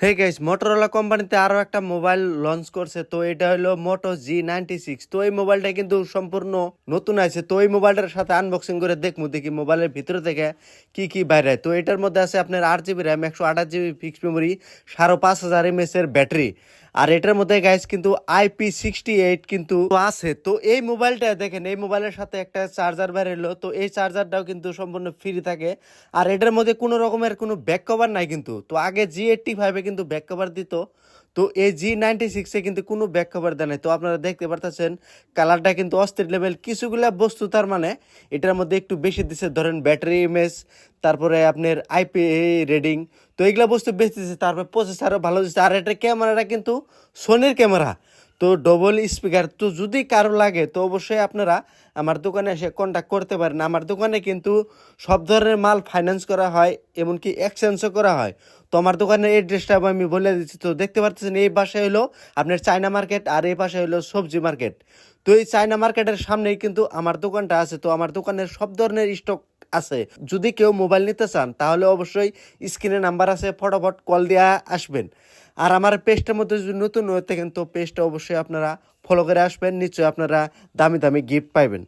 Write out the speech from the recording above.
Hey guys, Motorola কোম্পানিতে আরো একটা মোবাইল লঞ্চ করছে। তো এটা হলো মোটো G96। তো এই মোবাইলটা কিন্তু সম্পূর্ণ নতুন আছে। তো এই মোবাইলটার সাথে আনবক্সিং করে দেখবো দেখি মোবাইলের ভিতরে থেকে কি কি বাইরে। তো এটার মধ্যে আছে আপনার 8 GB RAM, 128 GB fixed memory, 5500 এর ব্যাটারি। আর এটার মধ্যে গাইস কিন্তু IP68 কিন্তু আছে। তো এই মোবাইলটা দেখেন, এই মোবাইলের সাথে একটা চার্জার বের হলো। তো এই চার্জারটাও কিন্তু সম্পূর্ণ ফ্রি থাকে। আর এটার মধ্যে কোনো রকমের কোনো ব্যাক কভার নাই কিন্তু। তো আগে G85 কিন্তু ব্যাক কভার দিত। তো এই G96 কিন্তু কোনো ব্যাক কভার দেয় নাই। তো আপনারা দেখতে পারতেছেন কালারটা কিন্তু অস্থির লেভেল। কিছুগুলা বস্তু তার মানে এটার মধ্যে একটু বেশি দিছে, ধরেন ব্যাটারি ইমেজ, তারপরে আপনার IP রেডিং। তো এইগুলা বস্তু বেশি দিচ্ছে। তারপরে প্রসেসরও ভালো দিচ্ছে। আর এটা ক্যামেরাটা কিন্তু সোনির ক্যামেরা। তো ডবল স্পিকার। তো যদি কারো লাগে তো অবশ্যই আপনারা আমার দোকানে এসে কন্ট্যাক্ট করতে পারেন। আমার দোকানে কিন্তু সব ধরনের মাল ফাইন্যান্স করা হয়, এমনকি এক্সচেঞ্জও করা হয়। তো আমার দোকানের এড্রেসটা আমি বলে দিচ্ছি। তো দেখতে পাচ্ছেন এই পাশে হলো আপনার চায়না মার্কেট, আর এই পাশে হলো সবজি মার্কেট। তো এই চায়না মার্কেটের সামনেই কিন্তু আমার দোকানটা আছে। তো আমার দোকানের সব ধরনের স্টক আছে। যদি কেউ মোবাইল নিতে চান তাহলে অবশ্যই স্ক্রিনে নাম্বার আছে, ফটাফট কল দিয়ে আসবেন। আর আমার পেজটার মধ্যে যদি নতুন হয়ে থাকেন তো পেজটা অবশ্যই আপনারা ফলো করে আসবেন। নিশ্চয়ই আপনারা দামি দামি গিফট পাইবেন।